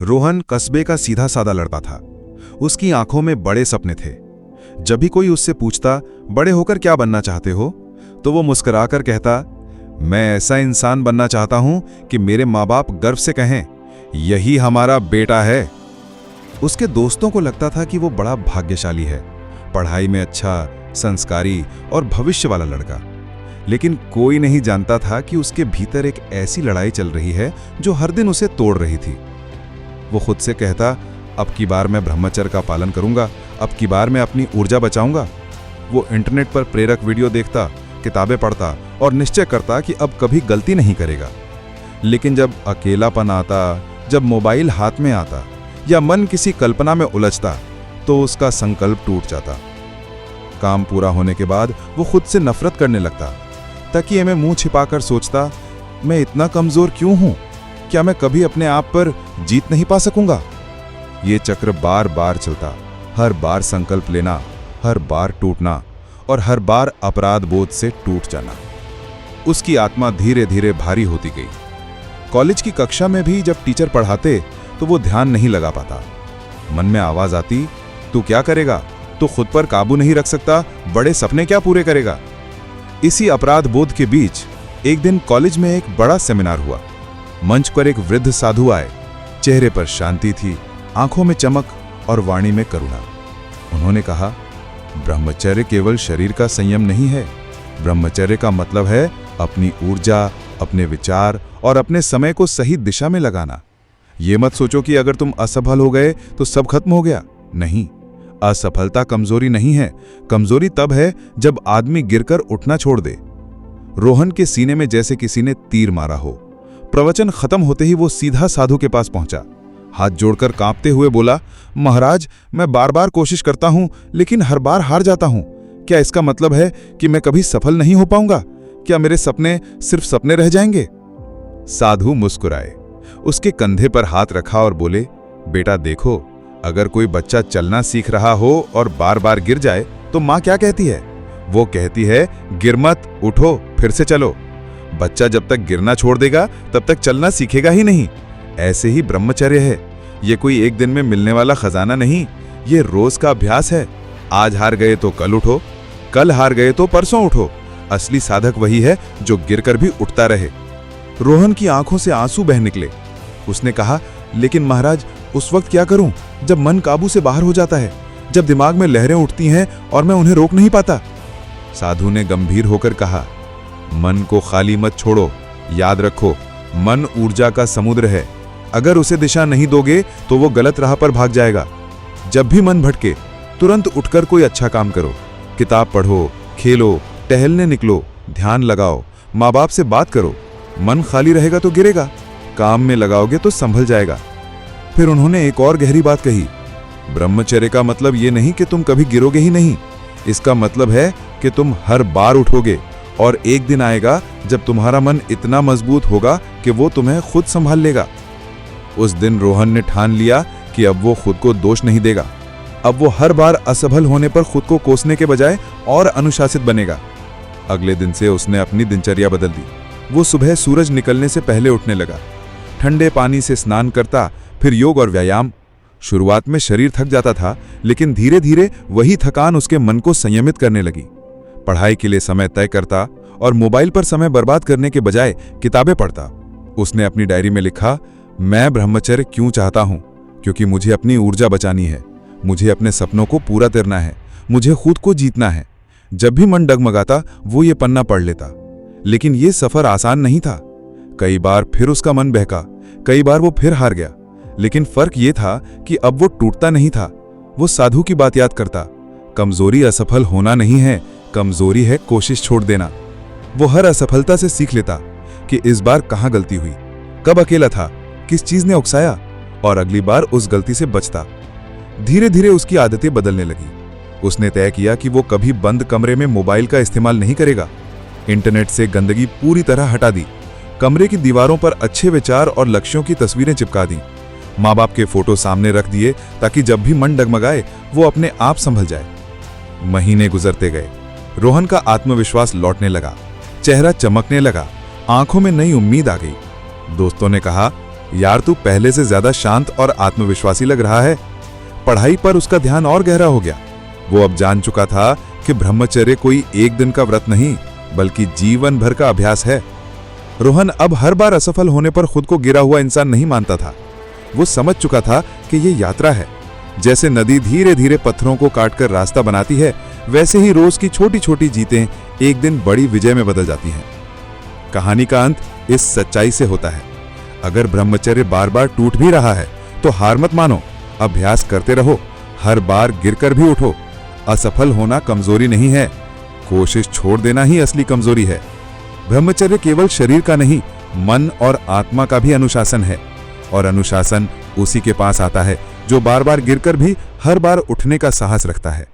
रोहन कस्बे का सीधा साधा लड़का था। उसकी आंखों में बड़े सपने थे। जब भी कोई उससे पूछता, बड़े होकर क्या बनना चाहते हो, तो वो मुस्कुराकर कहता, मैं ऐसा इंसान बनना चाहता हूं कि मेरे माँ बाप गर्व से कहें, यही हमारा बेटा है। उसके दोस्तों को लगता था कि वो बड़ा भाग्यशाली है, पढ़ाई में अच्छा, संस्कारी और भविष्य वाला लड़का। लेकिन कोई नहीं जानता था कि उसके भीतर एक ऐसी लड़ाई चल रही है जो हर दिन उसे तोड़ रही थी। वो खुद से कहता, अब की बार मैं ब्रह्मचर्य का पालन करूंगा, अब की बार मैं अपनी ऊर्जा बचाऊंगा। वो इंटरनेट पर प्रेरक वीडियो देखता, किताबें पढ़ता और निश्चय करता कि अब कभी गलती नहीं करेगा। लेकिन जब अकेलापन आता, जब मोबाइल हाथ में आता या मन किसी कल्पना में उलझता, तो उसका संकल्प टूट जाता। काम पूरा होने के बाद वो खुद से नफरत करने लगता। तकिए में मुंह छिपाकर सोचता, मैं इतना कमजोर क्यों हूं? क्या मैं कभी अपने आप पर जीत नहीं पा सकूंगा? ये चक्र बार बार चलता, हर बार संकल्प लेना, हर बार टूटना और हर बार अपराध बोध से टूट जाना। उसकी आत्मा धीरे धीरे भारी होती गई। कॉलेज की कक्षा में भी जब टीचर पढ़ाते तो वो ध्यान नहीं लगा पाता। मन में आवाज आती, तू क्या करेगा? तो खुद पर काबू नहीं रख सकता, बड़े सपने क्या पूरे करेगा? इसी अपराध बोध के बीच एक दिन कॉलेज में एक बड़ा सेमिनार हुआ। मंच पर एक वृद्ध साधु आए। चेहरे पर शांति थी, आंखों में चमक और वाणी में करुणा। उन्होंने कहा, ब्रह्मचर्य केवल शरीर का संयम नहीं है। ब्रह्मचर्य का मतलब है अपनी ऊर्जा, अपने विचार और अपने समय को सही दिशा में लगाना। ये मत सोचो कि अगर तुम असफल हो गए तो सब खत्म हो गया। नहीं, असफलता कमजोरी नहीं है। कमजोरी तब है जब आदमी गिरकर उठना छोड़ दे। रोहन के सीने में जैसे किसी ने तीर मारा हो। प्रवचन खत्म होते ही वो सीधा साधु के पास पहुंचा। हाथ जोड़कर कांपते हुए बोला, महाराज, मैं बार बार कोशिश करता हूं लेकिन हर बार हार जाता हूं। क्या इसका मतलब है कि मैं कभी सफल नहीं हो पाऊंगा? क्या मेरे सपने सिर्फ सपने रह जाएंगे? साधु मुस्कुराए, उसके कंधे पर हाथ रखा और बोले, बेटा देखो, अगर कोई बच्चा चलना सीख रहा हो और बार बार गिर जाए तो माँ क्या कहती है? वो कहती है, गिर मत, उठो, फिर से चलो। बच्चा जब तक गिरना छोड़ देगा तब तक चलना सीखेगा ही नहीं। ऐसे ही ब्रह्मचर्य है। ये कोई एक दिन में मिलने वाला खजाना नहीं, ये रोज का अभ्यास है। आज हार गए तो कल उठो, कल हार गए तो परसों उठो। असली साधक वही है जो गिरकर भी उठता रहे। रोहन की आंखों से आंसू बह निकले। उसने कहा, लेकिन महाराज, उस वक्त क्या करूं जब मन काबू से बाहर हो जाता है, जब दिमाग में लहरें उठती हैं और मैं उन्हें रोक नहीं पाता? साधु ने गंभीर होकर कहा, मन को खाली मत छोड़ो। याद रखो, मन ऊर्जा का समुद्र है। अगर उसे दिशा नहीं दोगे तो वो गलत राह पर भाग जाएगा। जब भी मन भटके, तुरंत उठकर कोई अच्छा काम करो। किताब पढ़ो, खेलो, टहलने निकलो, ध्यान लगाओ, माँ बाप से बात करो। मन खाली रहेगा तो गिरेगा, काम में लगाओगे तो संभल जाएगा। फिर उन्होंने एक और गहरी बात कही, ब्रह्मचर्य का मतलब ये नहीं कि तुम कभी गिरोगे ही नहीं। इसका मतलब है कि तुम हर बार उठोगे और एक दिन आएगा जब तुम्हारा मन इतना मजबूत होगा कि वो तुम्हें खुद संभाल लेगा। उस दिन रोहन ने ठान लिया कि अब वो खुद को दोष नहीं देगा। अब वो हर बार असफल होने पर खुद को कोसने के बजाय और अनुशासित बनेगा। अगले दिन से उसने अपनी दिनचर्या बदल दी। वो सुबह सूरज निकलने से पहले उठने लगा। ठंडे पानी से स्नान करता, फिर योग और व्यायाम। शुरुआत में शरीर थक जाता था, लेकिन धीरे धीरे वही थकान उसके मन को संयमित करने लगी। पढ़ाई के लिए समय तय करता और मोबाइल पर समय बर्बाद करने के बजाय किताबें पढ़ता। उसने अपनी डायरी में लिखा, मैं ब्रह्मचर्य क्यों चाहता हूं? क्योंकि मुझे अपनी ऊर्जा बचानी है, मुझे अपने सपनों को पूरा करना है, मुझे खुद को जीतना है। जब भी मन डगमगाता वो ये पन्ना पढ़ लेता। लेकिन ये सफर आसान नहीं था। कई बार फिर उसका मन बहका, कई बार वो फिर हार गया। लेकिन फर्क ये था कि अब वो टूटता नहीं था। वो साधु की बात याद करता, कमजोरी असफल होना नहीं है, कमजोरी है कोशिश छोड़ देना। वो हर असफलता से सीख लेता कि इस बार कहां गलती हुई, कब अकेला था, किस चीज ने उकसाया, और अगली बार उस गलती से बचता। धीरे धीरे उसकी आदतें बदलने लगी। उसने तय किया कि वो कभी बंद कमरे में मोबाइल का इस्तेमाल नहीं करेगा। इंटरनेट से गंदगी पूरी तरह हटा दी। कमरे की दीवारों पर अच्छे विचार और लक्ष्यों की तस्वीरें चिपका दी। माँ बाप के फोटो सामने रख दिए ताकि जब भी मन डगमगाए वो अपने आप संभल जाए। महीने गुजरते गए। रोहन का आत्मविश्वास लौटने लगा, चेहरा चमकने लगा, आंखों में नई उम्मीद आ गई। दोस्तों ने कहा, यार तू पहले से ज्यादा शांत और आत्मविश्वासी लग रहा है। पढ़ाई पर उसका ध्यान और गहरा हो गया। वो अब जान चुका था कि ब्रह्मचर्य कोई एक दिन का व्रत नहीं बल्कि जीवन भर का अभ्यास है। रोहन अब हर बार असफल होने पर खुद को गिरा हुआ इंसान नहीं मानता था। वो समझ चुका था कि ये यात्रा है। जैसे नदी धीरे धीरे पत्थरों को काटकर रास्ता बनाती है, वैसे ही रोज की छोटी छोटी जीतें एक दिन बड़ी विजय में बदल जाती हैं। कहानी का अंत इस सच्चाई से होता है, अगर ब्रह्मचर्य बार बार टूट भी रहा है तो हार मत मानो, अभ्यास करते रहो, हर बार गिरकर भी उठो। असफल होना कमजोरी नहीं है, कोशिश छोड़ देना ही असली कमजोरी है। ब्रह्मचर्य केवल शरीर का नहीं, मन और आत्मा का भी अनुशासन है, और अनुशासन उसी के पास आता है जो बार बार गिरकर भी हर बार उठने का साहस रखता है।